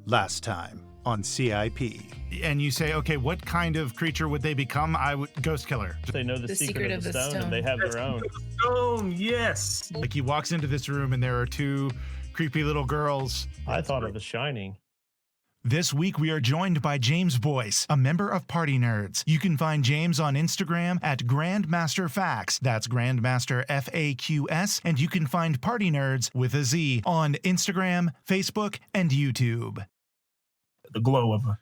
Last time on CiP. And you say, okay, what kind of creature would they become? Ghost killer. They know the secret of the stone, and they have their own. Stone, yes. Like he walks into this room and there are two creepy little girls. I thought of The Shining. This week, we are joined by James Boyce, a member of Party Nerdz. You can find James on Instagram at Grandmaster Facts. That's Grandmaster FAQS. And you can find Party Nerdz with a Z on Instagram, Facebook, and YouTube. The glow of a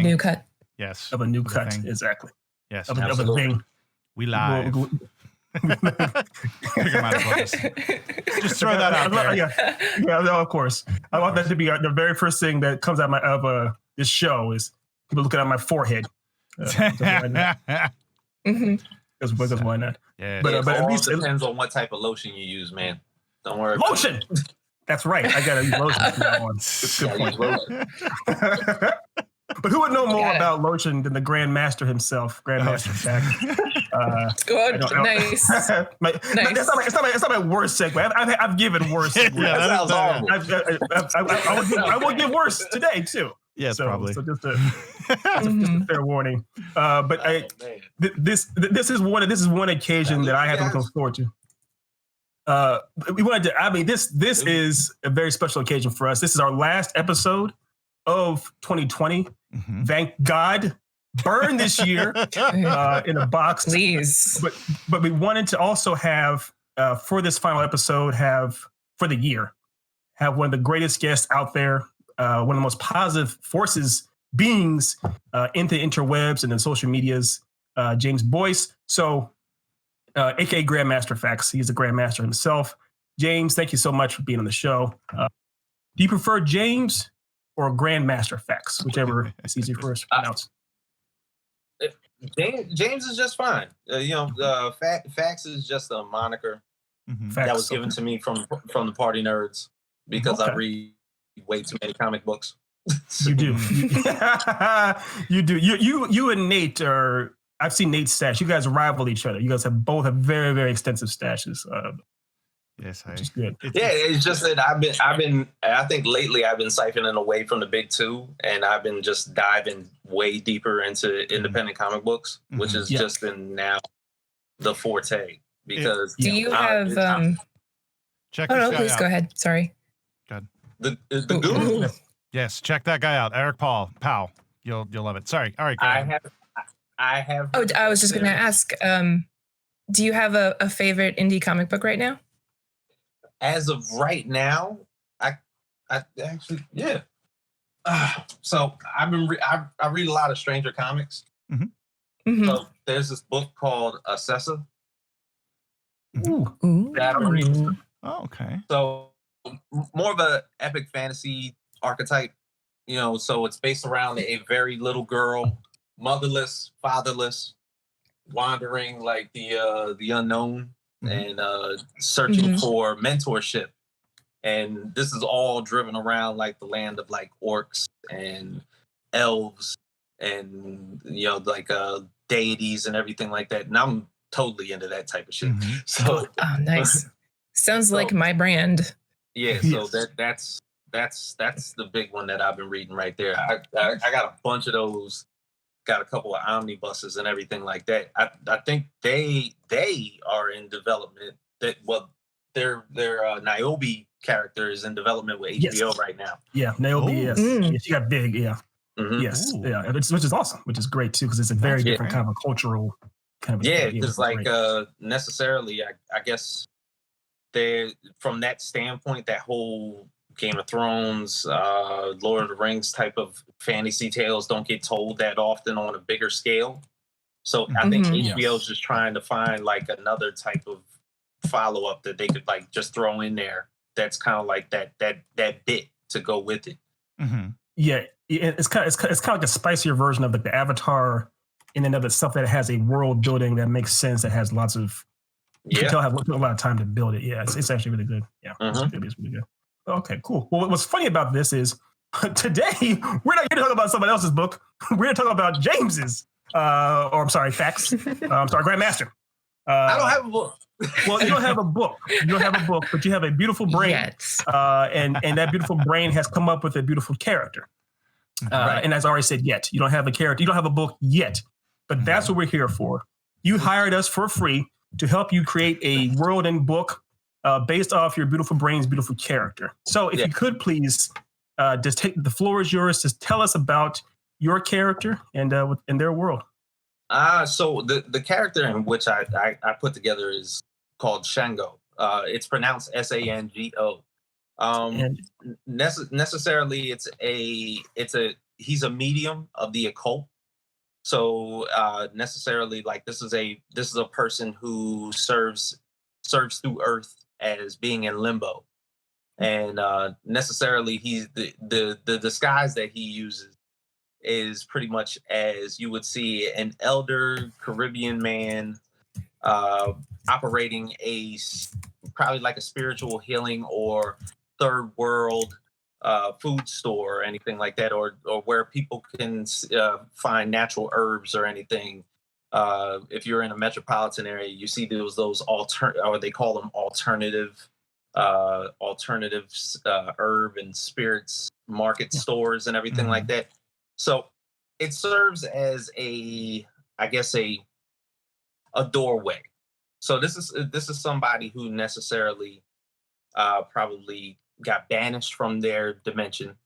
new cut. Yes. Of a new cut, exactly. Yes. Of a thing. We live. Just throw that out there. Yeah, no, of course. I want that to be the very first thing that comes out of this show is people looking at my forehead. Because why not? Yeah, but at least it depends on what type of lotion you use, man. Don't worry. Lotion. That's right. I gotta use lotion from now on. Good point. But who would know more about lotion than the Grandmaster himself, Grandmaster Jack? Good, nice. Nice. That's not my worst segue. I've given worse. That sounds horrible. I will give worse today too. Yes, probably. So just a fair warning. But this is one occasion that I have to look forward to. We wanted to. I mean, this is a very special occasion for us. This is our last episode of 2020. Mm-hmm. Thank God. Burn this year in a box. Please. But we wanted to also have, for this final episode, for the year, have one of the greatest guests out there, one of the most positive beings in the interwebs and the social medias, James Boyce. So, aka Grandmaster Facts. He's a Grandmaster himself. James, thank you so much for being on the show. Do you prefer James or Grandmaster Facts, whichever is easier for us to pronounce? James is just fine. Facts is just a moniker that was given to me from the Party Nerdz because I read way too many comic books. You do. You do. You and Nate are. I've seen Nate's stash. You guys rival each other. You guys both have very, very extensive stashes. Yes, which is good. It's just that I think lately I've been siphoning away from the big two, and I've been just diving way deeper into independent comic books, which has just been now the forte. Because do you have check oh this no, guy please out. go ahead. Sorry. Good. The guru. Yes, check that guy out, Eric Powell. You'll love it. Sorry. All right. I have. Oh, I was just going to ask. Do you have a favorite indie comic book right now? As of right now, I actually, yeah. So I read a lot of Stranger Comics. Mm-hmm. So there's this book called Assessa. Ooh. That I've been reading. Oh, okay. So more of a epic fantasy archetype, so it's based around a very little girl, motherless, fatherless, wandering like the unknown. And searching for mentorship. And this is all driven around like the land of like orcs and elves and, deities and everything like that. And I'm totally into that type of shit. So, nice. Sounds like my brand. Yeah. So that's the big one that I've been reading right there. I got a bunch of those. Got a couple of omnibuses and everything like that. I think they are in development. Their Niobe character is in development with HBO right now. Yeah, Niobe. Yes, yeah, she got big. Yeah, yes, yeah, which is awesome, which is great too because it's a very different kind of a cultural kind of. Yeah, because necessarily, I guess they from that standpoint, that whole Game of Thrones, Lord of the Rings type of fantasy tales don't get told that often on a bigger scale. So I think HBO is just trying to find like another type of follow-up that they could like just throw in there. That's kind of like that bit to go with it. Yeah, it's kind of like a spicier version of like the Avatar in and of itself that has a world building that makes sense, that has lots of you can tell have a lot of time to build it. Yeah, it's actually really good. Yeah, it's really good. Okay, cool. Well, what's funny about this is today we're not here to talk about someone else's book. We're going to talk about James's, Facts. I'm sorry, Grandmaster. I don't have a book. Well, you don't have a book. You don't have a book, but you have a beautiful brain. Yes. And that beautiful brain has come up with a beautiful character. Right. And as I already said, yet. You don't have a character. You don't have a book yet. But that's what we're here for. You hired us for free to help you create a world and book based off your beautiful brain's beautiful character. So if you could please just take the floor is yours. Just tell us about your character and in their world. So the character in which I put together is called Shango. It's pronounced Sango. Necessarily, he's a medium of the occult. So necessarily, like this is a person who serves through Earth as being in limbo, and necessarily he's the disguise that he uses is pretty much as you would see an elder Caribbean man operating probably like a spiritual healing or third world food store or anything like that, or where people can find natural herbs or anything. If you're in a metropolitan area, you see those or they call them alternative herb and spirits market stores and everything like that. So it serves as a doorway. So this is somebody who necessarily probably got banished from their dimension,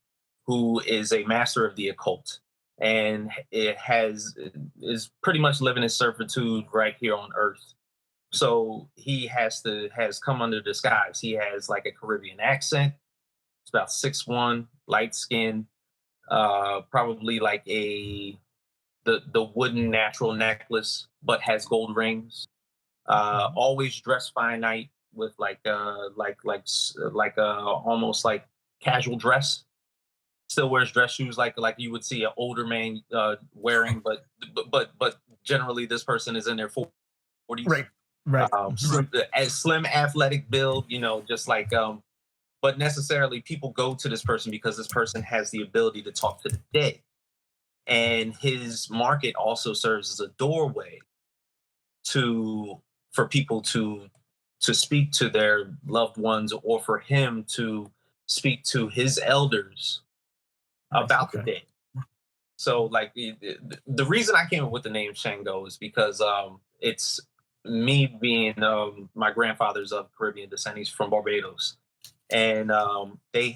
who is a master of the occult, and is pretty much living in servitude right here on Earth. So he has come under disguise. He has like a Caribbean accent. It's about 6'1", light skin, probably like the wooden natural necklace, but has gold rings. Always dressed finite with almost like casual dress. Still wears dress shoes like you would see an older man wearing, but generally this person is in their 40s. Right. Slim athletic build, just like but necessarily people go to this person because this person has the ability to talk to the dead. And his market also serves as a doorway for people to speak to their loved ones, or for him to speak to his elders about the dead. So like the reason I came up with the name Shango is because it's me being my grandfather's of Caribbean descent. He's from Barbados, and they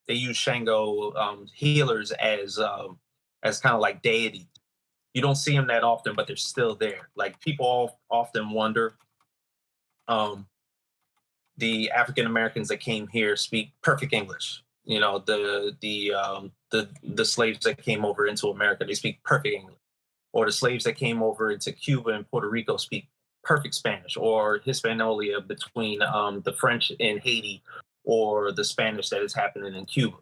use Shango healers as kind of like deity. You don't see them that often, but they're still there. Like people often wonder, the African Americans that came here speak perfect English. The slaves that came over into America, they speak perfect English. Or the slaves that came over into Cuba and Puerto Rico speak perfect Spanish, or Hispaniola between the French in Haiti, or the Spanish that is happening in Cuba.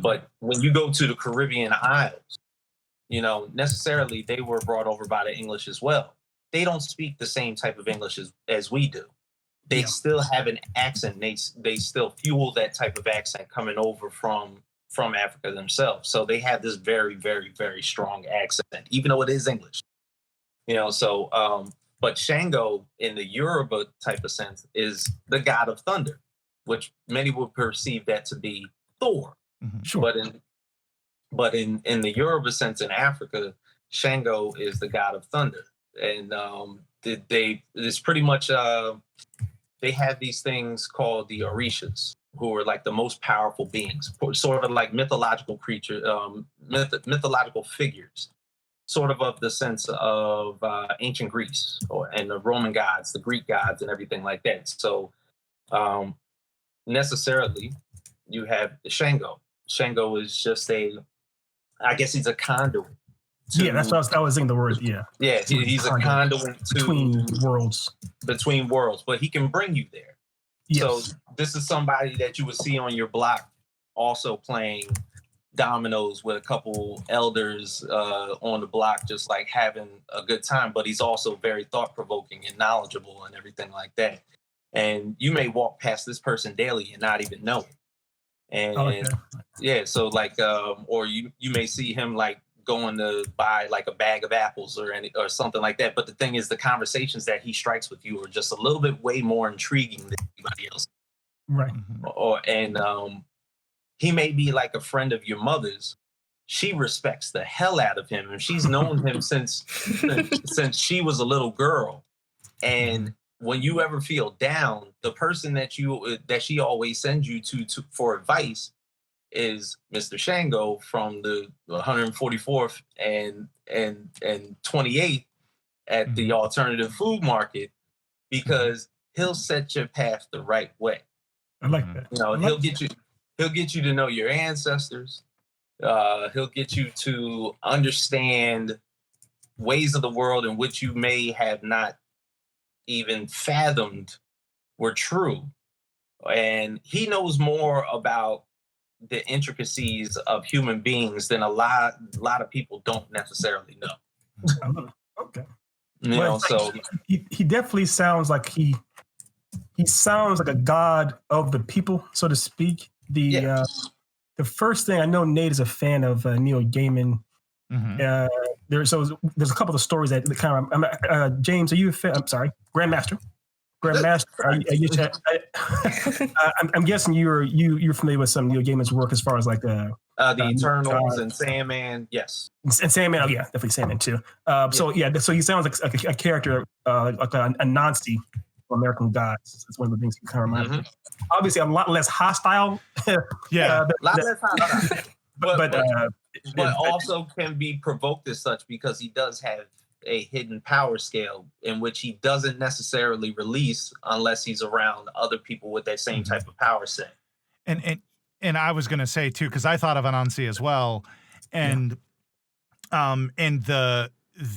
But when you go to the Caribbean Isles, necessarily they were brought over by the English as well. They don't speak the same type of English as we do. They still have an accent. They still fuel that type of accent coming over from Africa themselves. So they have this very, very, very strong accent, even though it is English. But Shango in the Yoruba type of sense is the god of thunder, which many would perceive that to be Thor. Sure. But in the Yoruba sense in Africa, Shango is the god of thunder. And it's pretty much they have these things called the Orishas, who are like the most powerful beings, sort of like mythological creatures, mythological figures, sort of the sense of ancient Greece and the Roman gods, the Greek gods, and everything like that. So necessarily, you have Shango. Shango is just I guess he's a conduit. That's what I was thinking the word. Yeah, he's a conduit between worlds. Between worlds, but he can bring you there. Yes. So this is somebody that you would see on your block also playing dominoes with a couple elders on the block, just like having a good time. But he's also very thought-provoking and knowledgeable and everything like that. And you may walk past this person daily and not even know it. And so like, or you may see him like going to buy like a bag of apples or something like that. But the thing is, the conversations that he strikes with you are just a little bit way more intriguing than anybody else. Right. He may be like a friend of your mother's. She respects the hell out of him, and she's known him since she was a little girl. And when you ever feel down, the person that she always sends you to for advice is Mr. Shango from the 144th and 28th at the alternative food market, because he'll set your path the right way. I like that. You know, he'll get you to know your ancestors. He'll get you to understand ways of the world in which you may have not even fathomed were true. And he knows more about the intricacies of human beings than a lot of people don't necessarily know. Okay. So he definitely sounds like he sounds like a god of the people, so to speak. The first thing I know, Nate is a fan of Neil Gaiman. There's a couple of stories that kind of James, are you a fan? I'm sorry, Grandmaster. I'm guessing you're familiar with some Neil Gaiman's work as far as like the Eternals and Sandman. Yes, and Sandman. Oh yeah, definitely Sandman too. So he sounds like a character like a Nazi American Gods. That's one of the things he kind of reminds me. Obviously, a lot less hostile. A lot less hostile. But also can be provoked as such, because he does have a hidden power scale in which he doesn't necessarily release unless he's around other people with that same type of power set. And I was going to say too, because I thought of Anansi as well, and the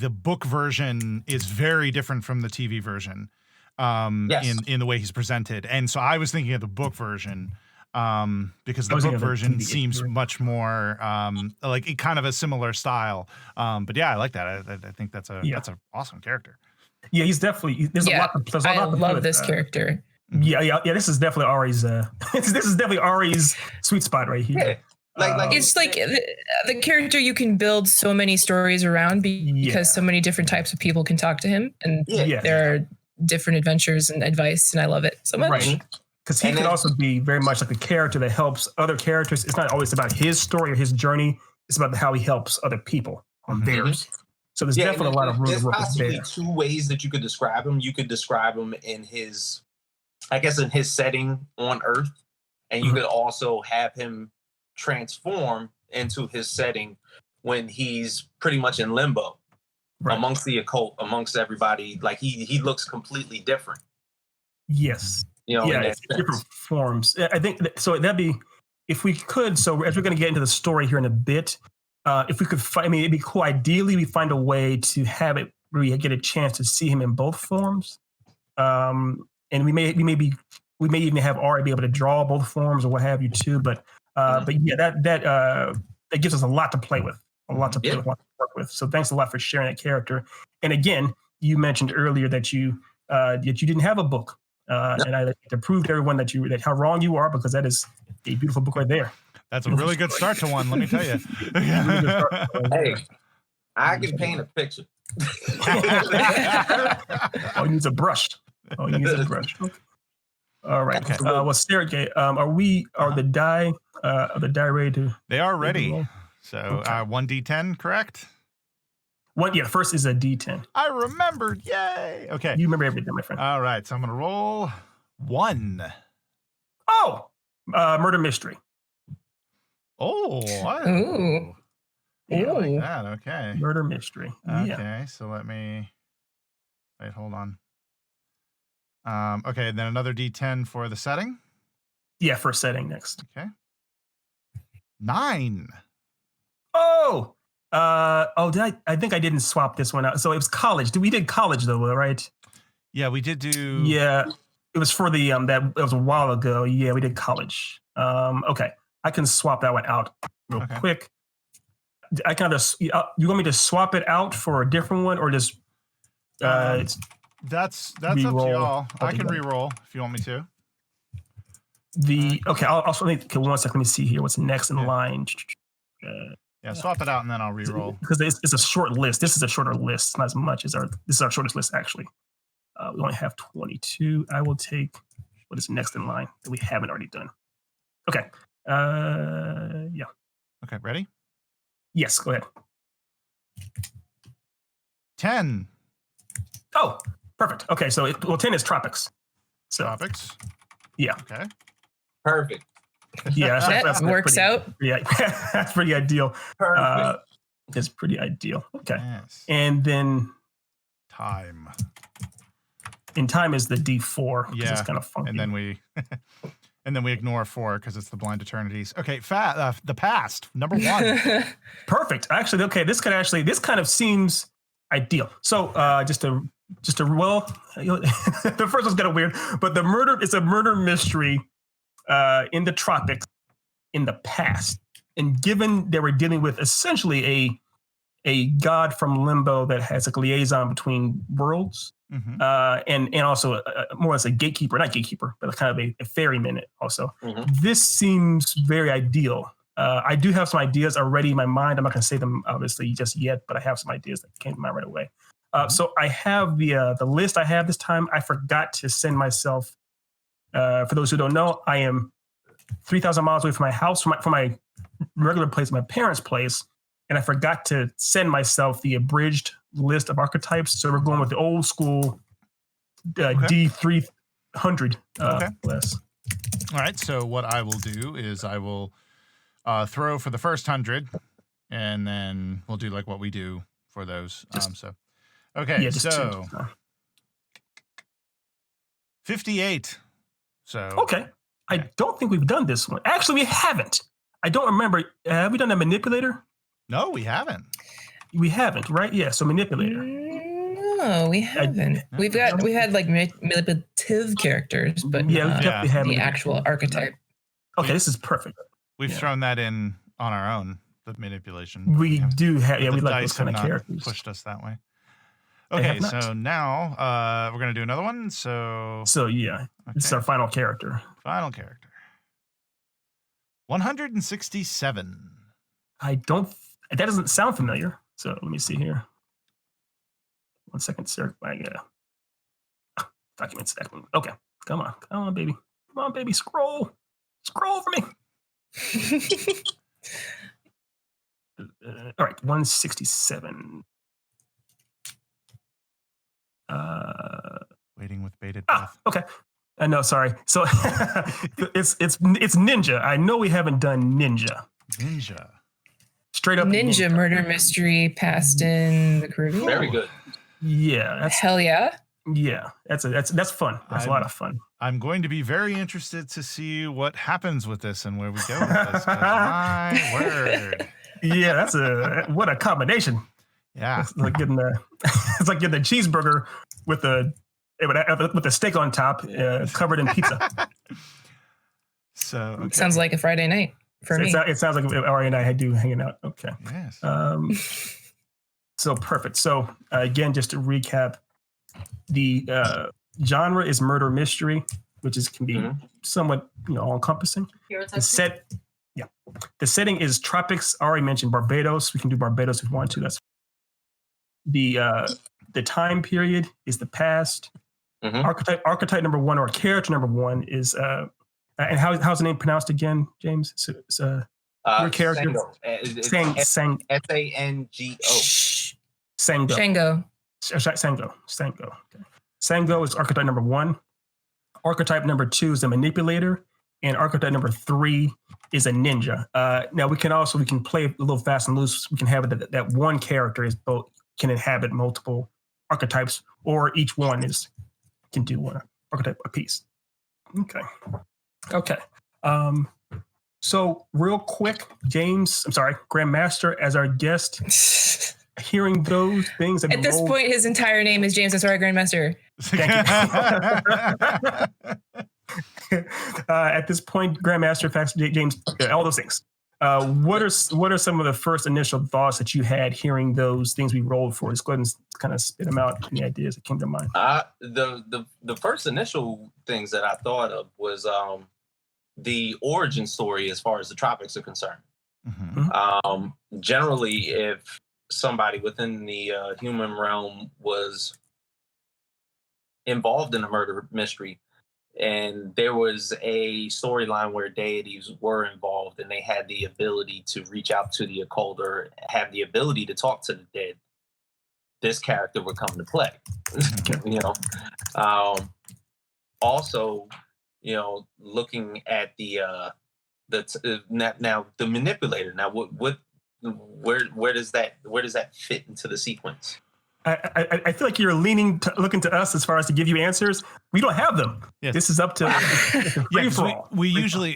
book version is very different from the TV version. In the way he's presented, and so I was thinking of the book version. Because the book version seems much more like kind of a similar style. But yeah, I like that. I think that's an awesome character. Yeah, he's definitely there's a lot. I love this character. Yeah. This is definitely Ari's. This is definitely Ari's sweet spot right here. Yeah. It's like the character you can build so many stories around because so many different types of people can talk to him, and there are different adventures and advice, and I love it so much. Right. Because he could also be very much like a character that helps other characters. It's not always about his story or his journey. It's about how he helps other people on theirs. So there's definitely a lot of room to work with there. There's possibly two ways that you could describe him. You could describe him in his setting on Earth, and you could also have him transform into his setting when he's pretty much in limbo amongst the occult, amongst everybody. Like he looks completely different. Yes. It's different forms. I think so. That'd be, if we could. So as we're going to get into the story here in a bit, if we could find, it'd be cool. Ideally, we find a way to have it where we get a chance to see him in both forms. And we may even have Ari be able to draw both forms or what have you too. But that gives us a lot to play with, a lot to work with. So thanks a lot for sharing that character. And again, you mentioned earlier that you didn't have a book. And I like to prove to everyone that how wrong you are, because that is a beautiful book right there. That's a really good start to one, let me tell you. Hey, I can paint a picture. Oh, he needs a brush. Okay. All right. Okay. Well, Sergey, are the die ready to? They are ready. So 1d10, correct? The first is a D10. I remembered. Yay. Okay. You remember everything, my friend. All right. So I'm going to roll 1. Oh, murder mystery. Oh. Ooh. Yeah, I like that. Okay. Murder mystery. Okay. So let me, hold on. Okay. Then another D10 for the setting. Yeah. For setting next. Okay. 9. Oh. I think I didn't swap this one out. So it was college. We did college though, right? Yeah, we did do. Yeah, it was for the it was a while ago. Yeah, we did college. Okay, I can swap that one out real quick. I kind of. You want me to swap it out for a different one, or just? That's up to y'all. I can re-roll if you want me to. I'll also one second. Let me see here. What's next in line? Yeah, swap it out and then I'll re-roll. Because it's a short list. This is a shorter list. It's not as much as this is our shortest list, actually. We only have 22. I will take what is next in line that we haven't already done. Okay. Yeah. Okay, ready? Yes, go ahead. 10. Oh, perfect. Okay, so 10 is tropics. So, Tropics. Yeah. Okay. Perfect. Yeah, that works out. Yeah, that's pretty ideal. Perfect. It's pretty ideal. Okay. Yes. And then time. In time is the D4. Yeah. It's kind of funky. And then we ignore 4 because it's the blind eternities. Okay, the past, number 1. Perfect. Actually, okay, this kind of seems ideal. So just to well, the first one's kind of weird, but it's a murder mystery in the tropics in the past. And given they were dealing with essentially a god from limbo that has a liaison between worlds, mm-hmm. And also more as a gatekeeper, not gatekeeper, but kind of a ferryman also. Mm-hmm. This seems very ideal. I do have some ideas already in my mind. I'm not going to say them obviously just yet, but I have some ideas that came to mind right away. So I have the list I have this time. I forgot to send myself. For those who don't know, I am 3,000 miles away from my house, from my regular place, my parents' place, and I forgot to send myself the abridged list of archetypes. So we're going with the old school D300 list. All right. So what I will do is I will throw for the first 100, and then we'll do like what we do for those. Okay. Yeah, so 58. So okay. I don't think we've done this one. Actually, we haven't. I don't remember. Have we done a manipulator? No, we haven't. We haven't, right? Yeah. So manipulator. No, we haven't. We had like manipulative characters, but we definitely have the actual archetype. Okay, this is perfect. We've thrown that in on our own, the manipulation. We do have. Yeah, we like those kind of characters. Pushed us that way. Okay, so now we're gonna do another one. So yeah, this is our final character. Final character. 167. That doesn't sound familiar. So let me see here. 1 second, sir. Documents. Okay, come on, baby. Come on, baby. Scroll for me. All right, 167. Waiting with bated breath. Okay. No, sorry. So it's ninja. I know we haven't done ninja. Ninja. Straight up ninja murder mystery passed in the Caribbean. Very good. Yeah. Hell yeah. Yeah. That's fun. That's a lot of fun. I'm going to be very interested to see what happens with this and where we go with this. My word. Yeah, what a combination. Yeah. It's like getting the cheeseburger with the steak on top, covered in pizza. So sounds like a Friday night for me. It sounds like Ari and I do hanging out. Okay. Yes. So perfect. So again, just to recap, the genre is murder mystery, which can be somewhat all encompassing. The setting is tropics. Ari mentioned Barbados. We can do Barbados if we want to. That's the time period is the past. Archetype number 1 or character number 1 is and how's the name pronounced again, James? Your character Sango. Sango. Okay. Sango is archetype number 1. Archetype number 2 is a manipulator, and archetype number 3 is a ninja. Now we can play a little fast and loose. We can have it that one character can inhabit multiple archetypes, or each one can do one archetype a piece. Okay. So real quick, Grandmaster as our guest. Hearing those things at this point, his entire name is James. That's our Grandmaster. Thank you. At this point, Grandmaster, facts, James, all those things. What are some of the first initial thoughts that you had hearing those things we rolled for? Just go ahead and kind of spit them out. Any ideas that came to mind? The first initial things that I thought of was the origin story as far as the tropics are concerned. Generally, if somebody within the human realm was involved in a murder mystery, and there was a storyline where deities were involved and they had the ability to reach out to the occult or have the ability to talk to the dead, this character would come to play. You know, also, you know, looking at the manipulator. Now, where does that fit into the sequence? I feel like you're looking to us as far as to give you answers. We don't have them. Yes. This is up to we usually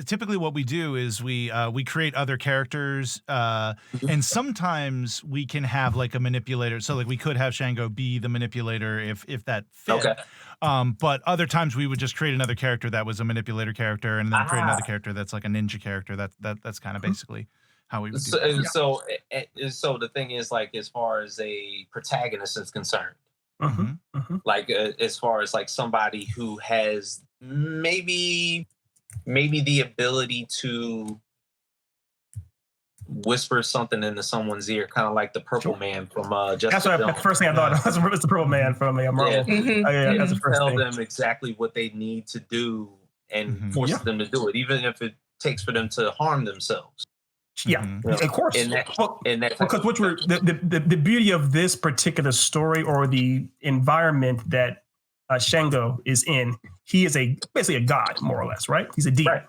typically what we do is we create other characters, and sometimes we can have like a manipulator. So like we could have Shango be the manipulator if that fit. Okay. But other times we would just create another character that was a manipulator character, and then create another character that's like a ninja character. That's kind of basically how we would do so the thing is, like, as far as a protagonist is concerned, like as far as like somebody who has maybe the ability to whisper something into someone's ear, kind of like the Purple Man from That's what the first thing I thought was the Purple Man from Marvel. That's the first tell thing. them exactly what they need to do and force them to do it, even if it takes for them to harm themselves. Yeah, of course. Because the beauty of this particular story or the environment that Shango is in, he is basically a god, more or less, right? He's a demon.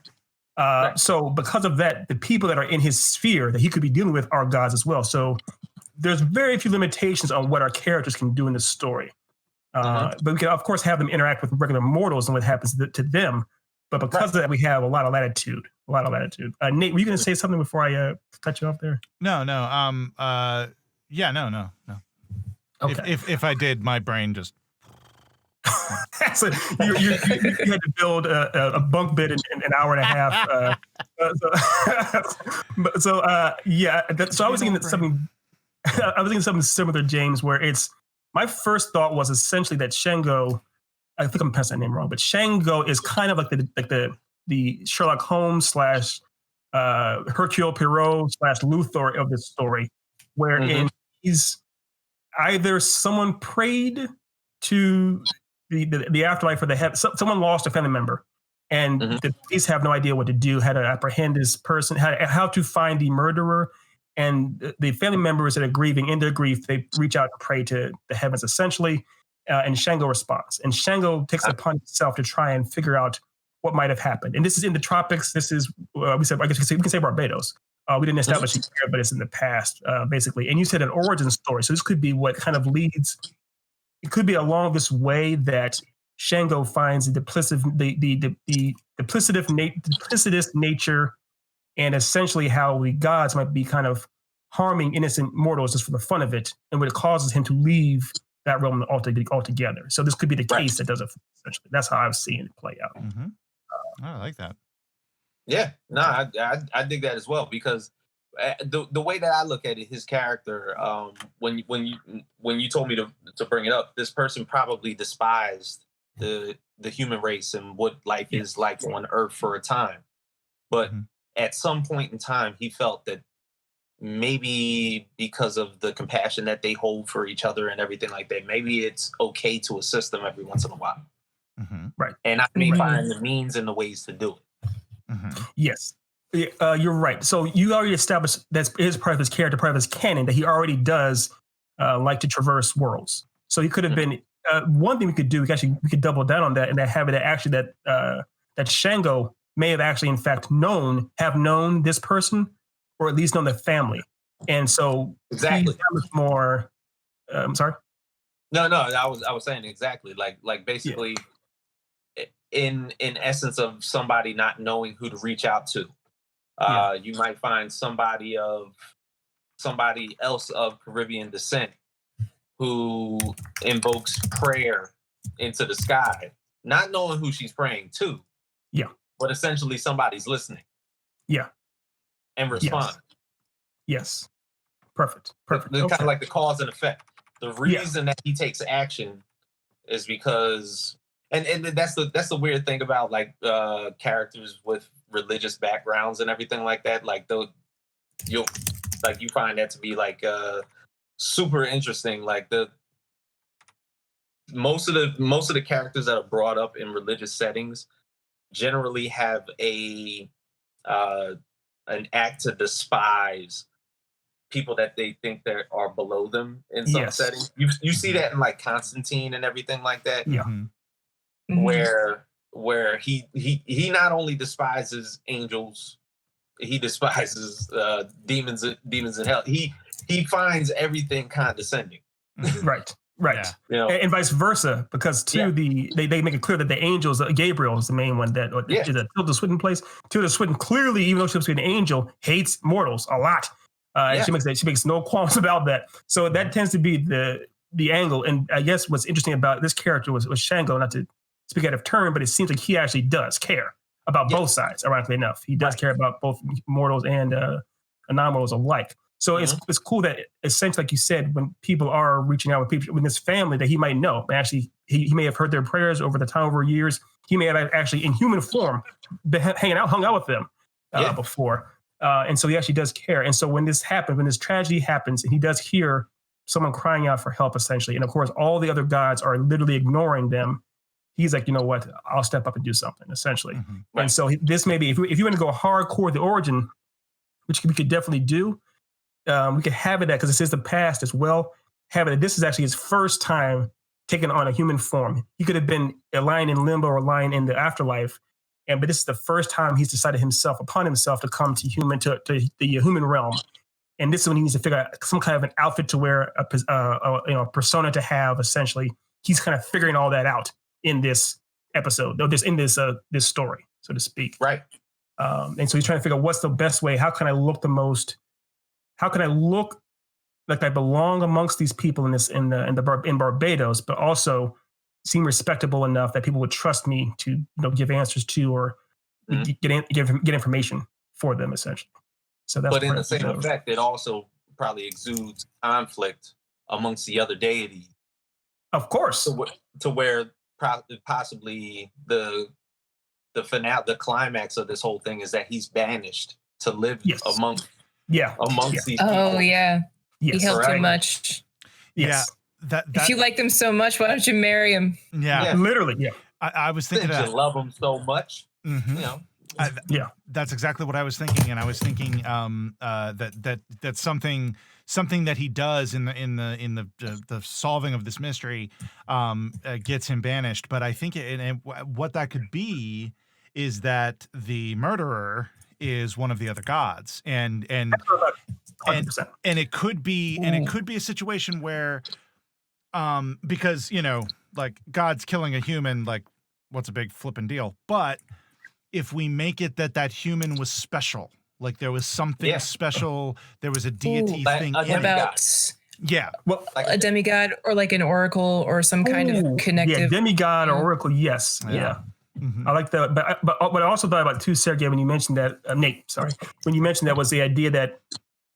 Right. So because of that, the people that are in his sphere that he could be dealing with are gods as well. So there's very few limitations on what our characters can do in this story. But we can, of course, have them interact with regular mortals and what happens to them. But because of that, we have a lot of latitude. Nate, were you going to say something before I cut you off there? No. No. Okay. If I did, my brain just. So you had to build a bunk bed in an hour and a half. So I was thinking something. I was thinking something similar, James, where my first thought was essentially that Shango. I think I'm pronouncing that name wrong, but Shango is kind of like the Sherlock Holmes / Hercule Poirot / Luthor of this story, wherein he's either someone prayed to the afterlife or the heaven. Someone lost a family member, and the police have no idea what to do, how to apprehend this person, how to find the murderer. And the family members that are grieving, in their grief, they reach out and pray to the heavens, essentially. And Shango responds. And Shango takes it upon himself to try and figure out what might have happened. And this is in the tropics. This is, we can say Barbados. We didn't establish it here, but it's in the past, basically. And you said an origin story. So this could be what kind of leads. It could be along this way that Shango finds the duplicitous nature, and essentially how we gods might be kind of harming innocent mortals just for the fun of it, and what it causes him to leave that realm altogether. So this could be the case that does it. Essentially, that's how I've seen it play out. I like that. Yeah, no, I dig that as well, because the way that I look at it, his character, when you told me to bring it up, this person probably despised the human race and what life is like on Earth for a time, but at some point in time, he felt that maybe because of the compassion that they hold for each other and everything like that, maybe it's okay to assist them every once in a while. Right. And I may find the means and the ways to do it. Yes. You're right. So you already established that is part of his character, part of his canon, that he already does like to traverse worlds. So he could have been one thing we could do. We could double down on that, and have it actually that Shango may have actually, in fact, known this person, or at least known the family. And so exactly more. I'm sorry. No. I was saying exactly like basically, in essence of somebody not knowing who to reach out to. You might find somebody else of Caribbean descent who invokes prayer into the sky, not knowing who she's praying to. Yeah. But essentially somebody's listening. Yeah. And respond. Yes. Perfect. It's kind of like the cause and effect. The reason that he takes action is because, and that's the weird thing about like characters with religious backgrounds and everything like that. Like you find that to be like super interesting. Like most of the characters that are brought up in religious settings generally have an act to despise people that they think that are below them in some settings. You see that in like Constantine and everything like that. Yeah. Where he not only despises angels, he despises demons in hell. He finds everything condescending. Right. Yeah. You know, and vice versa, because they make it clear that the angels, Gabriel is the main one that Tilda Swinton plays. Tilda Swinton clearly, even though she's an angel, hates mortals a lot. And she makes no qualms about that. So that tends to be the angle. And I guess what's interesting about this character was Shango, not to speak out of turn, but it seems like he actually does care about both sides, ironically enough. He does care about both mortals and non-mortals alike. So it's cool that essentially, like you said, when people are reaching out with people with this family that he might know, actually he may have heard their prayers over the time over years. He may have actually in human form hung out with them before. And so he actually does care. And so when this tragedy happens, and he does hear someone crying out for help, essentially, and of course, all the other gods are literally ignoring them. He's like, you know what? I'll step up and do something, essentially. And so this may be, if you want to go hardcore the origin, which we could definitely do, we could have it because this is the past as well. Have it. This is actually his first time taking on a human form. He could have been lying in limbo or lying in the afterlife, but this is the first time he's decided upon himself to come to the human realm. And this is when he needs to figure out some kind of an outfit to wear, a persona to have. Essentially, he's kind of figuring all that out in this episode, or this story, so to speak. Right. And so he's trying to figure out what's the best way. How can I look like I belong amongst these people in Barbados, but also seem respectable enough that people would trust me to give answers to or get information for them, essentially. So that's. But in the same effect, it also probably exudes conflict amongst the other deities. Of course. To where possibly the finale, the climax of this whole thing is that he's banished to live amongst these people. Oh yeah. Yes. He helped too much. Yes. Yeah. If you like them so much, why don't you marry him? Yeah. Literally. Yeah. I was thinking that you love him so much. Mm-hmm. You know. That's exactly what I was thinking, and I was thinking that's something that he does in the solving of this mystery gets him banished. But I think what that could be is that the murderer is one of the other gods, and it could be a situation where because like God's killing a human, like what's a big flippin' deal, but if we make it that human was special, like there was something special, there was a deity thing. What about a demigod or like an oracle or some kind of connective? Yeah, demigod or oracle, yes. Yeah. Mm-hmm. I like that. But what I also thought about too, Sergey, when you mentioned that, Nate, sorry, when you mentioned that was the idea that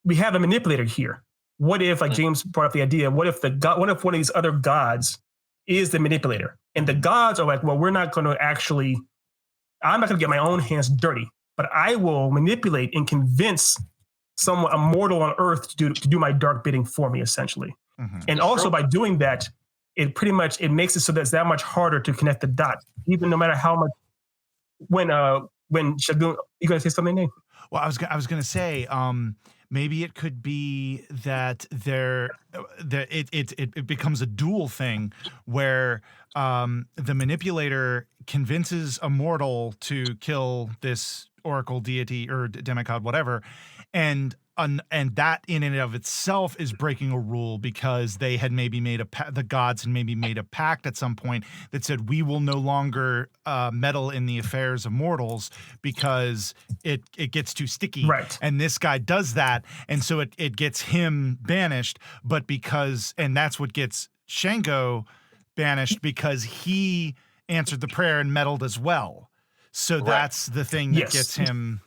we have a manipulator here. What if, like James brought up the idea, what if one of these other gods is the manipulator? And the gods are like, well, I'm not going to get my own hands dirty, but I will manipulate and convince someone, a mortal on Earth, to do my dark bidding for me, essentially. Mm-hmm. And also by doing that, it makes it so that it's that much harder to connect the dots, even no matter how much. When Shagun, you gonna say something, Nate? Well, I was gonna say maybe it could be that it becomes a dual thing where the manipulator convinces a mortal to kill this oracle deity or demigod, whatever, and that in and of itself is breaking a rule because they had maybe made the gods had maybe made a pact at some point that said we will no longer meddle in the affairs of mortals because it gets too sticky. Right. And this guy does that, and so it gets him banished. But and that's what gets Shango banished because he answered the prayer and meddled as well. So that's the thing that gets him.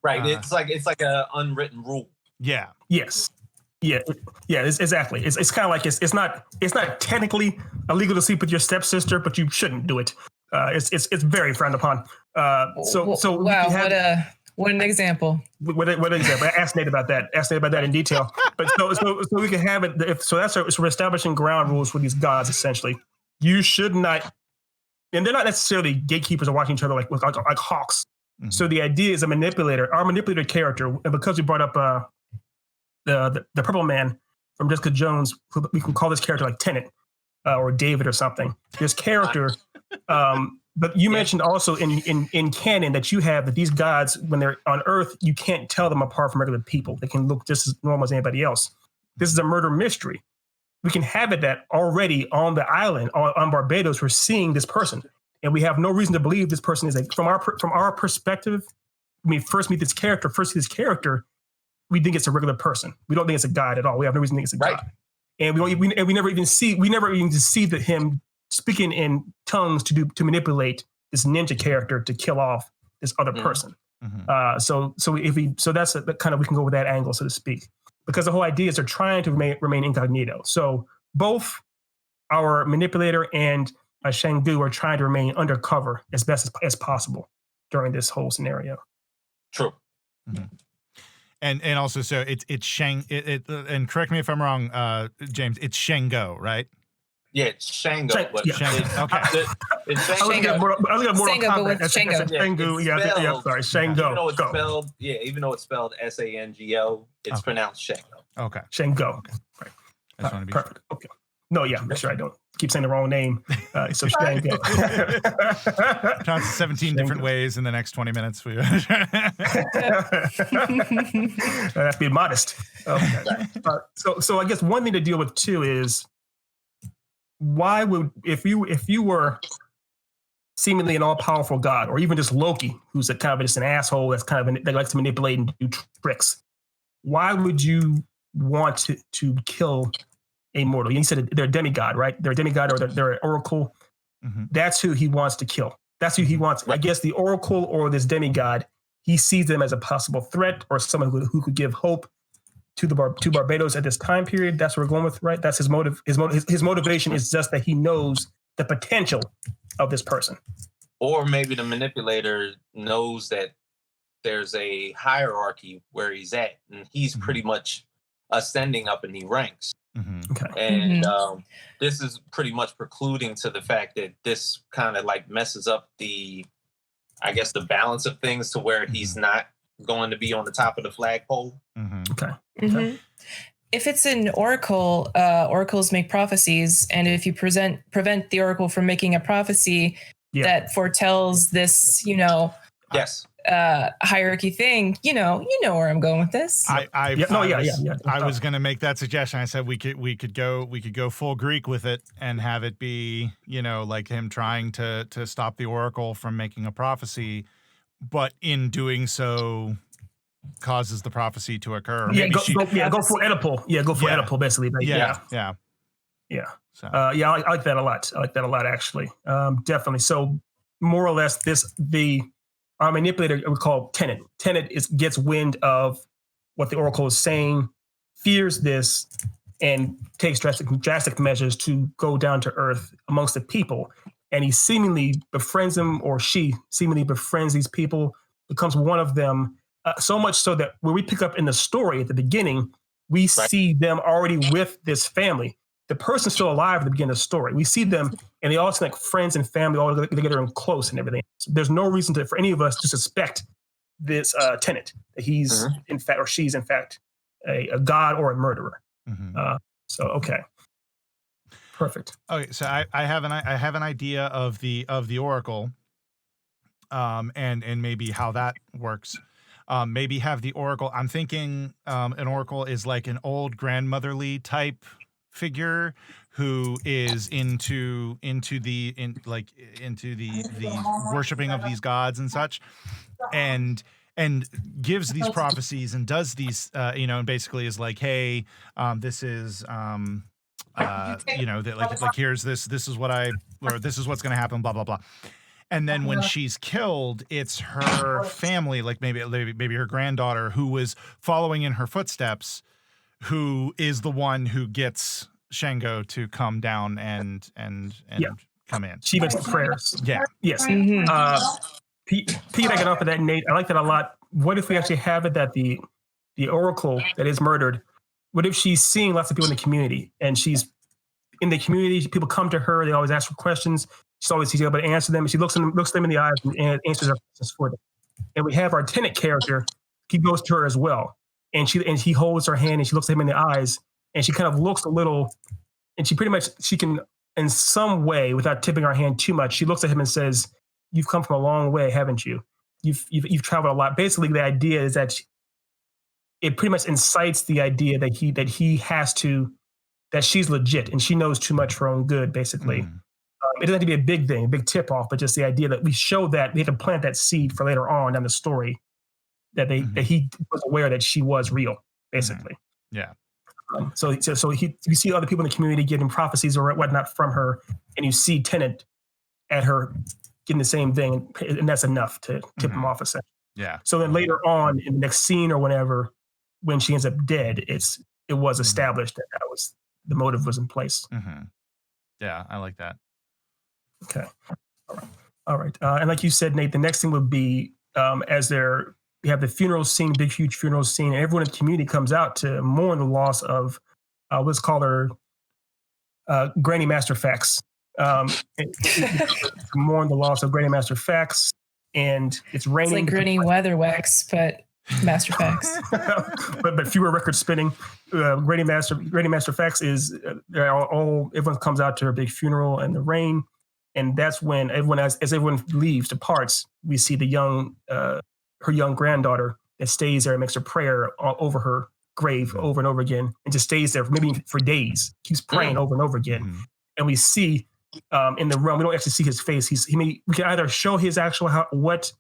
Right. It's like a unwritten rule. Yeah. Yes. Yeah. Yeah. Exactly. It's kind of like it's not technically illegal to sleep with your stepsister, but you shouldn't do it. It's very frowned upon. One example. What example? Ask Nate about that. Ask Nate about that in detail. But so we can have it. So we're establishing ground rules for these gods. Essentially, you should not, and they're not necessarily gatekeepers or watching each other like hawks. Mm-hmm. So the idea is a manipulator. Our manipulator character, and because we brought up the Purple Man from Jessica Jones, we can call this character like Tenet or David or something. This character. But you mentioned also in canon that you have that these gods, when they're on Earth, you can't tell them apart from regular people. They can look just as normal as anybody else. This is a murder mystery. We can have it that already on the island, on Barbados, we're seeing this person. And we have no reason to believe this person is from our perspective. When we first meet this character, we think it's a regular person. We don't think it's a god at all. We have no reason to think it's a god. And we never even see that him speaking in tongues to manipulate this ninja character to kill off this other person. Mm-hmm. So that's a kind of, we can go with that angle, so to speak, because the whole idea is they're trying to remain incognito. So both our manipulator and Shang-Du are trying to remain undercover as best as possible during this whole scenario. True. Mm-hmm. And also, so it's and correct me if I'm wrong, James, it's Shango, right? Yeah, it's Shango. Okay. It's Shango. I was gonna Shango, but with Shango. Shango. Yeah, sorry, Shango. Even though it's spelled Sango, it's pronounced Shango. Okay. Shango. Okay. Right. I just want to be perfect. Okay. No, yeah, make sure I don't keep saying the wrong name. So Shango. Pronounce 17 different ways in the next 20 minutes. That's being modest. Okay. So I guess one thing to deal with too is, why would, if you were seemingly an all-powerful god, or even just Loki, who's just an asshole that likes to manipulate and do tricks, why would you want to kill a mortal? You said they're a demigod, right? They're a demigod, or they're an oracle. Mm-hmm. That's who he wants to kill. That's who he wants. I guess the oracle or this demigod, he sees them as a possible threat or someone who could give hope to Barbados at this time period. That's what we're going with, right? That's his motive. His motivation is just that he knows the potential of this person. Or maybe the manipulator knows that there's a hierarchy where he's at, and he's pretty much ascending up in the ranks. Mm-hmm. Okay. And this is pretty much precluding to the fact that this kind of like messes up the balance of things to where he's not going to be on the top of the flagpole. Mm-hmm. Okay. Mm-hmm. If it's an oracle, oracles make prophecies, and if you prevent the oracle from making a prophecy that foretells this, hierarchy thing, you know where I'm going with this. I was going to make that suggestion. I said we could go full Greek with it and have it be, like him trying to stop the oracle from making a prophecy, but in doing so causes the prophecy to occur. Go for Oedipal. Yeah, go for Oedipal, basically. Yeah. So. I like that a lot. I like that a lot, actually. Definitely. So more or less, our manipulator, we call Tenet. Tenet gets wind of what the oracle is saying, fears this, and takes drastic measures to go down to earth amongst the people. And he seemingly befriends them, or she seemingly befriends these people, becomes one of them, so much so that when we pick up in the story at the beginning, we see them already with this family. The person's still alive at the beginning of the story. We see them, and they all seem like friends and family all together and close and everything. So there's no reason for any of us to suspect this Tenet, that he's in fact, or she's in fact a god or a murderer. Mm-hmm. Okay. Perfect. Okay, so I have an idea of the oracle, and maybe how that works. Maybe have the oracle. I'm thinking an oracle is like an old grandmotherly type figure who is into the worshiping of these gods and such, and gives these prophecies and does these and basically is like, hey, this is here's this is this is what's going to happen, blah blah blah. And then when she's killed, it's her family, like maybe her granddaughter, who was following in her footsteps, who is the one who gets Shango to come down and come in. She makes the prayers. Yeah. Yes. Mm-hmm. Piggybacking off of that, Nate, I like that a lot. what if we actually have it that the oracle that is murdered, what if she's seeing lots of people in the community, and she's in the community, people come to her, they always ask her questions, she's able to answer them, and she looks them in the eyes and answers their questions for them. And we have our tenant character, he goes to her as well, and he holds her hand and she looks at him in the eyes, and she kind of looks a little, and she can, in some way, without tipping her hand too much, she looks at him and says, "You've come from a long way, haven't you? You've traveled a lot." Basically, the idea is that it pretty much incites the idea that he has to, that she's legit and she knows too much for her own good, basically. It doesn't have to be a big thing, a big tip off, but just the idea that we show that we have to plant that seed for later on down the story, that that he was aware that she was real, basically. Yeah. So you see other people in the community getting prophecies or whatnot from her, and you see Tennant at her getting the same thing, and that's enough to tip him off a second. Yeah. So then later on in the next scene or whenever, when she ends up dead, it was established that the motive was in place. Yeah, I like that. Okay. All right. And like you said, Nate, the next thing would be we have the funeral scene, big, huge funeral scene, and everyone in the community comes out to mourn the loss of, let's call her Granny Master Fax. Mourn the loss of Granny Master Fax, and it's raining. It's like Granny Weatherwax, but Master Fax. but fewer records spinning. Granny Master Fax is everyone comes out to her big funeral and the rain, and that's when as everyone leaves, departs, we see her young granddaughter that stays there and makes her prayer over her grave over and over again, and just stays there maybe for days, keeps praying over and over again. And we see in the room, we don't actually see his face. We can either show his actual what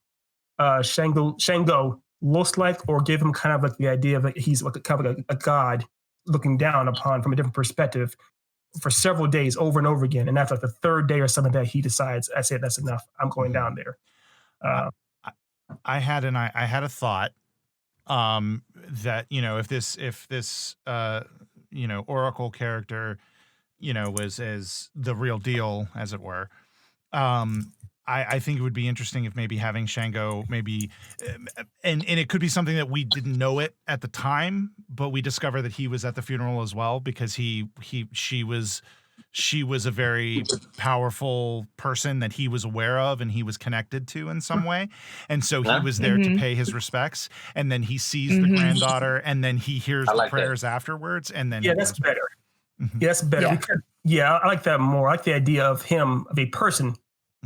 Shango looks like, or give him kind of like the idea of like he's like kind of like a god looking down upon from a different perspective for several days over and over again. And after like the third day or something that he decides, I said, that's enough, I'm going down there. I had a thought that, if this Oracle character, was as the real deal, as it were. I think it would be interesting if maybe having Shango and it could be something that we didn't know it at the time, but we discover that he was at the funeral as well, because she was a very powerful person that he was aware of and he was connected to in some way. And so he was there to pay his respects. And then he sees the granddaughter, and then he hears the prayers afterwards. And then that's better. Yeah, that's better. Yeah. I like that more. I like the idea of a person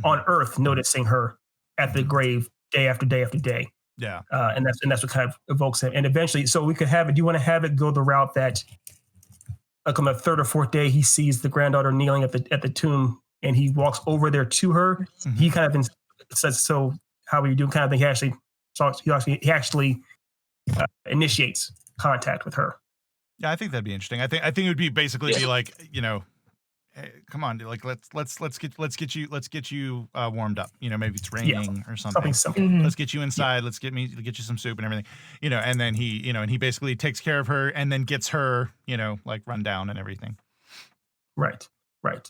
on Earth noticing her at the grave day after day after day. Yeah. And that's what kind of evokes him. And eventually, so we could have it. Do you want to have it go the route that, like on the third or fourth day, he sees the granddaughter kneeling at the tomb, and he walks over there to her. He kind of says, "So how are you doing?" Kind of thing. He actually initiates contact with her. Yeah, I think that'd be interesting. I think it would be basically be like, hey, come on, like let's get you warmed up. Maybe it's raining or something. Let's get you inside. Let's get you some soup and everything. And then he basically takes care of her and then gets her, like run down and everything. Right.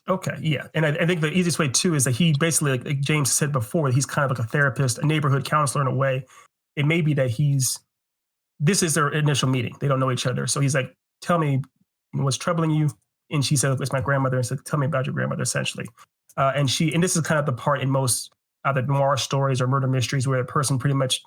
Okay. Yeah. And I think the easiest way too is that he basically, like James said before, he's kind of like a therapist, a neighborhood counselor in a way. It may be that this is their initial meeting. They don't know each other. So he's like, tell me what's troubling you. And she said, it's my grandmother. And said, tell me about your grandmother, essentially. And this is kind of the part in most either noir stories or murder mysteries where a person pretty much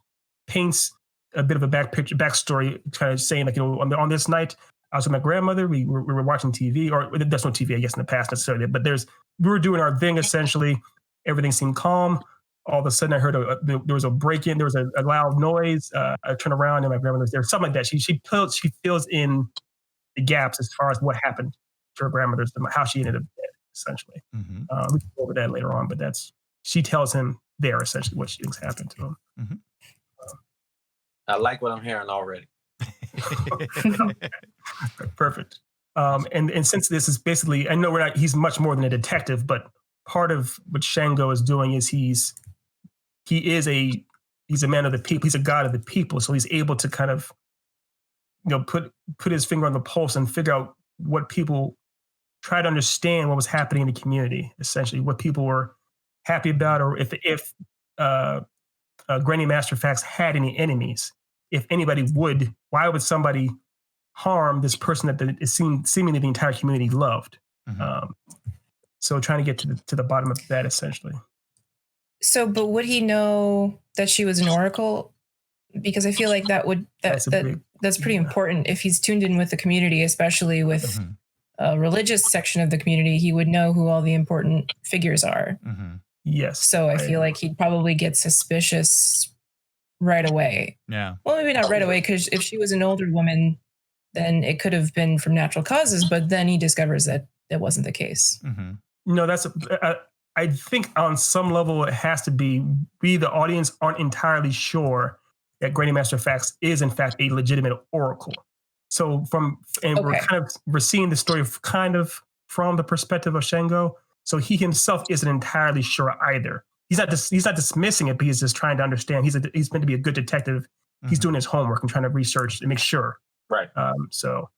paints a bit of a backstory, kind of saying like, on this night, I was with my grandmother. We were watching TV, or there's no TV, I guess, in the past necessarily. But we were doing our thing, essentially. Everything seemed calm. All of a sudden, I heard there was a break-in. There was a loud noise. I turned around, and my grandmother's there. Something like that. She fills in the gaps as far as what happened to her grandmother's, how she ended up dead, essentially. We can go over that later on, but she tells him there essentially what she thinks happened to him. I like what I'm hearing already. Perfect. And since this is basically, I know he's much more than a detective, but part of what Shango is doing is he's a man of the people. He's a god of the people. So he's able to kind of, put his finger on the pulse and figure out what people try to understand what was happening in the community, essentially what people were happy about, or if Granny Master Fax had any enemies. If anybody would, why would somebody harm this person that it seemingly the entire community loved? So trying to get to the bottom of that, essentially. So, but would he know that she was an oracle? Because I feel like that's pretty important. If he's tuned in with the community, especially with a religious section of the community, he would know who all the important figures are. Yes. So I feel like he'd probably get suspicious right away. Yeah. Well, maybe not right away, because if she was an older woman, then it could have been from natural causes. But then he discovers that that wasn't the case. No, I think on some level it has to be we, the audience, aren't entirely sure that Granny Master Fax is in fact a legitimate oracle. So we're seeing the story kind of from the perspective of Shango. So he himself isn't entirely sure either. He's not dismissing it, but he's just trying to understand. He's meant to be a good detective. He's doing his homework and trying to research and make sure. Right. So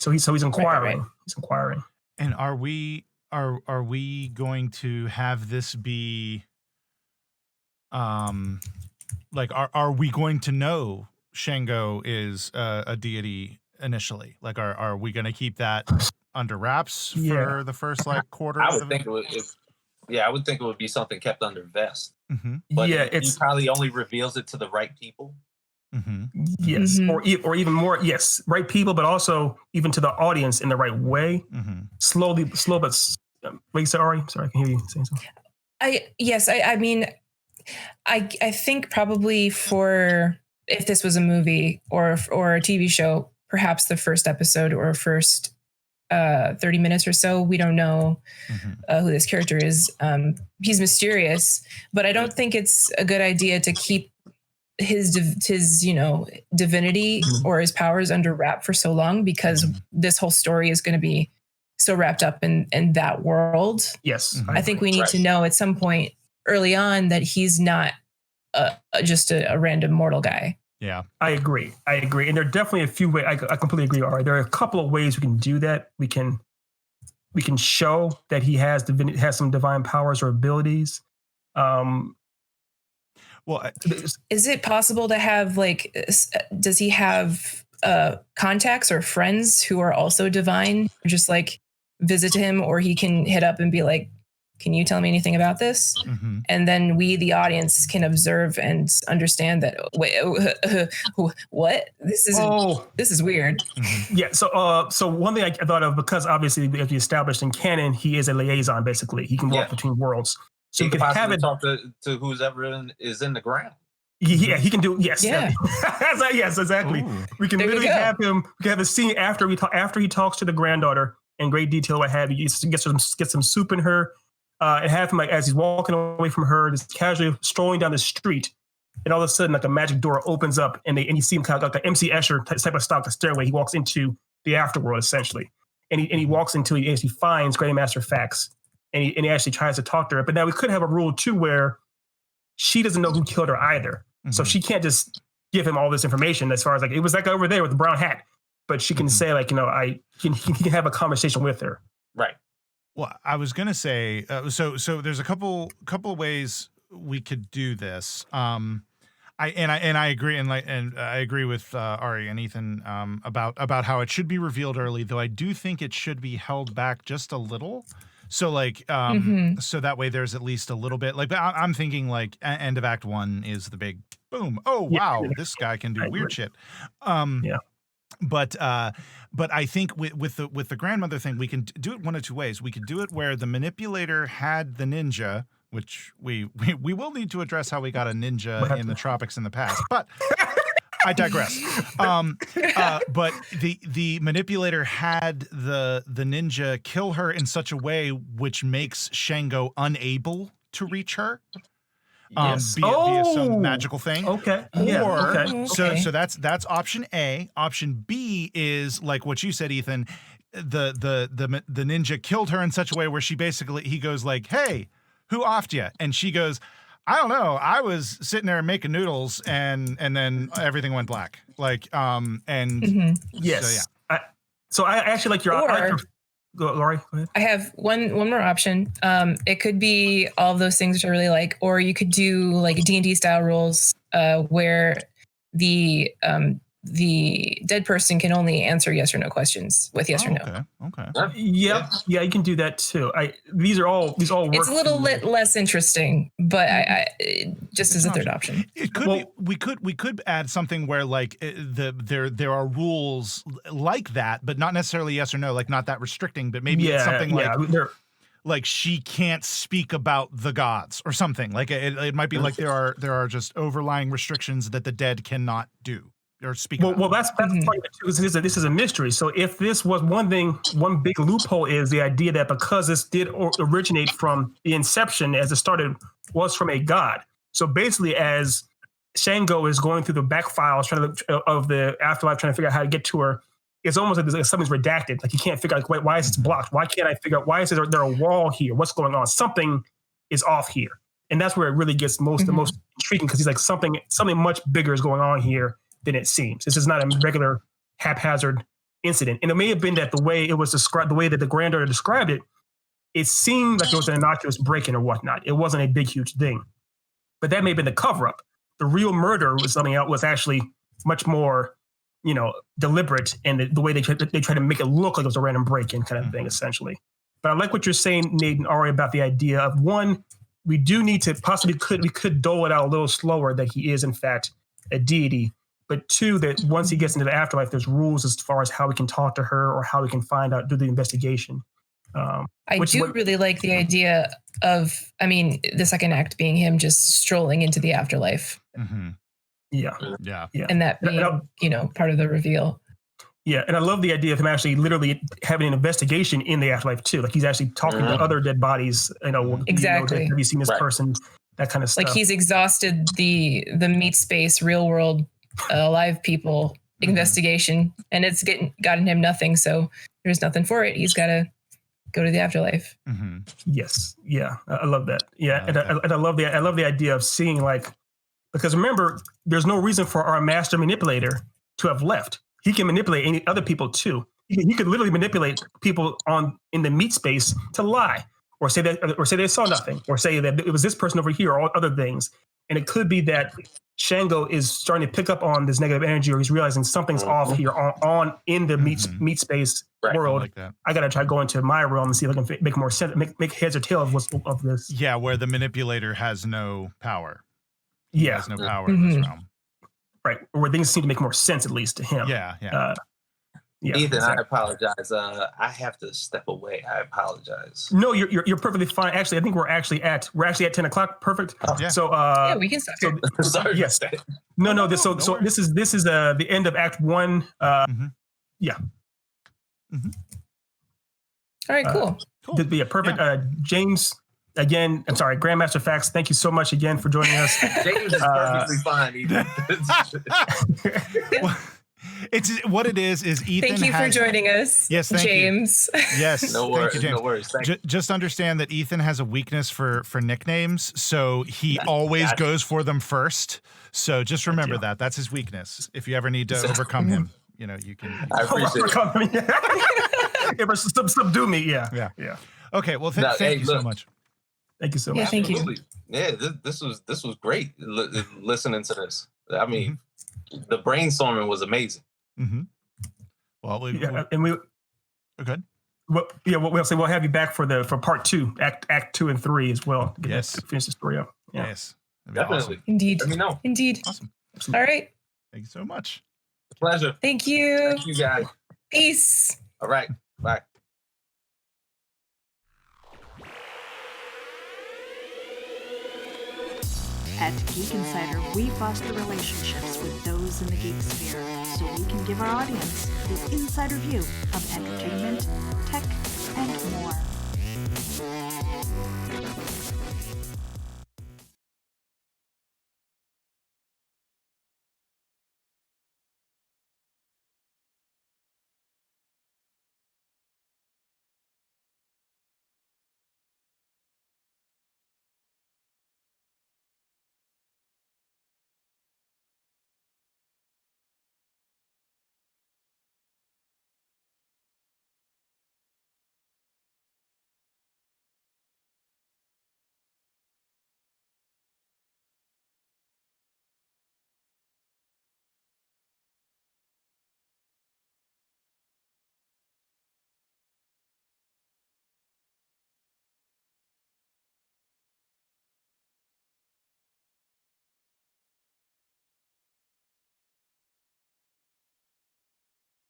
he's inquiring. Right. He's inquiring. And are we going to have this be like are we going to know Shango is a deity initially? Like are we going to keep that under wraps for the first quarter? I would think it would. I would think it would be something kept under vest. But he probably only reveals it to the right people. Yes, or even more. Yes, right people, but also even to the audience in the right way. Slow, but wait, Ari. Sorry, I can hear you saying something. I mean, I think probably for if this was a movie or a TV show, perhaps the first episode or first 30 minutes or so, we don't know who this character is. He's mysterious, but I don't think it's a good idea to keep his divinity or his powers under wrap for so long, because this whole story is going to be so wrapped up in that world. Yes. I think we need to know at some point early on that he's not just a random mortal guy. Yeah, I agree. And there are definitely a few ways. I completely agree. All right, there are a couple of ways we can do that. We can show that he has some divine powers or abilities. Well, is it possible to have does he have contacts or friends who are also divine, just visit him, or he can hit up and be like, can you tell me anything about this? And then we, the audience, can observe and understand that, wait, what? This is weird. Yeah. So one thing I thought of, because obviously as we established in canon, he is a liaison, basically. He can walk between worlds. So he can have it talk to who's ever is in the ground. Yeah, he can do. Yes. Yeah. Yes, exactly. Ooh. We can literally have him. We can have a scene after he talks to the granddaughter in great detail. What have you? Get some soup in her, and have him as he's walking away from her, just casually strolling down the street, and all of a sudden a magic door opens up, and you see him kind of like an MC Escher type of style, the stairway. He walks into the afterworld essentially, and he walks into it. He actually finds Granny Master Fax. And he actually tries to talk to her. But now we could have a rule too where she doesn't know who killed her either. So she can't just give him all this information as far as it was over there with the brown hat. But she can say he can have a conversation with her. Right. Well, I was going to say, so there's a couple of ways we could do this. I agree, and I agree with Ari and Ethan about how it should be revealed early, though I do think it should be held back just a little. So so that way there's at least a little bit I'm thinking end of Act 1 is the big boom. Oh, wow. This guy can do weird shit. But I think with the grandmother thing, we can do it one of two ways. We could do it where the manipulator had the ninja, which we will need to address how we got a ninja in the tropics in the past, but I digress. But the manipulator had the ninja kill her in such a way which makes Shango unable to reach her. Via some magical thing. Okay. So that's option A. Option B is like what you said, Ethan. The ninja killed her in such a way where he goes like, "Hey, who offed you?" And she goes, I don't know. I was sitting there making noodles, and then everything went black. Yes. So, yeah. I actually like your. Laurie, go ahead. I have one more option. It could be all of those things which I really like, or you could do like D&D style rules where the dead person can only answer yes or no questions with yes or no. Okay. Yeah, you can do that too. These all work. It's a little less interesting, but I just as a third option. It could we could add something where like there are rules like that, but not necessarily yes or no, like not that restricting, but maybe it's something like she can't speak about the gods or something. Like it might be like there are just overlying restrictions that the dead cannot do. Or speak about. Well, that's part of it too. This is a mystery. So if this was one big loophole is the idea that because this did originate from the inception as it started was from a god. So basically, as Shango is going through the back files of the afterlife, trying to figure out how to get to her, it's almost like something's redacted. Like you can't figure out why is this blocked? Why can't I figure out why is there a wall here? What's going on? Something is off here, and that's where it really gets the most intriguing because he's like something much bigger is going on here than it seems. This is not a regular haphazard incident. And it may have been that the way it was described, the way that the granddaughter described it, it seemed like it was an innocuous break-in or whatnot. It wasn't a big, huge thing. But that may have been the cover-up. The real murder was something else, was actually much more, deliberate, and the way they try to make it look like it was a random break-in kind of thing, essentially. But I like what you're saying, Nate and Ari, about the idea of one, we do need to we could dole it out a little slower that he is, in fact, a deity. But two, that once he gets into the afterlife, there's rules as far as how we can talk to her or how we can do the investigation. I really like the idea of, the second act being him just strolling into the afterlife. Mm-hmm. Yeah. And that being, part of the reveal. Yeah. And I love the idea of him actually literally having an investigation in the afterlife too. Like he's actually talking to other dead bodies, Exactly. Have you seen this person? That kind of stuff. Like he's exhausted the meat space, real world, alive people investigation, and it's gotten him nothing. So there's nothing for it. He's got to go to the afterlife. Mm-hmm. Yes. Yeah. I love that. Yeah. I love the idea of seeing because remember, there's no reason for our master manipulator to have left. He can manipulate any other people too. He could literally manipulate people in the meat space to lie or say they saw nothing or say that it was this person over here or all other things. And it could be that Shango is starting to pick up on this negative energy, or he's realizing something's off here in the meat space world. Like that. I got to try going to my realm and see if I can make more sense, make heads or tails of this. Yeah, where the manipulator has no power. He has no power in this realm. Right, where things seem to make more sense, at least to him. Yeah. Ethan, exactly. I apologize. I have to step away. I apologize. No, you're perfectly fine. Actually, I think we're actually at 10:00. Perfect. Yeah. So we can stop here. Sorry. Yes. No. This is the end of Act 1. Yeah. Mm-hmm. All right. Cool. Yeah, perfect. Yeah. James. Again, I'm sorry, Grandmaster Fax. Thank you so much again for joining us. James is perfectly fine. Ethan. It's what it is Ethan. Thank you for joining us. Yes, thank James. You. Yes, no worries. Thank you, James. No worries. Thank you. Just understand that Ethan has a weakness for nicknames, so he always goes for them first. So just remember that. That's his weakness. If you ever need to overcome him, you can. I appreciate it. Ever subdue me? Yeah. Okay. Well, thank you so much. Thank you so much. Thank you. Yeah, this was great. Listening to this, the brainstorming was amazing. Mm-hmm. Well, and we. Okay. Well, we'll say we'll have you back for part 2, Act 2 and 3 as well. To finish the story up. Yeah. Yes, definitely. Awesome. Indeed. Let me know. Indeed. Awesome. All right. Thank you so much. Pleasure. Thank you. Thank you, guys. Peace. All right. Bye. At Geek Insider, we foster relationships with those in the geek sphere so we can give our audience the insider view of entertainment, tech, and more.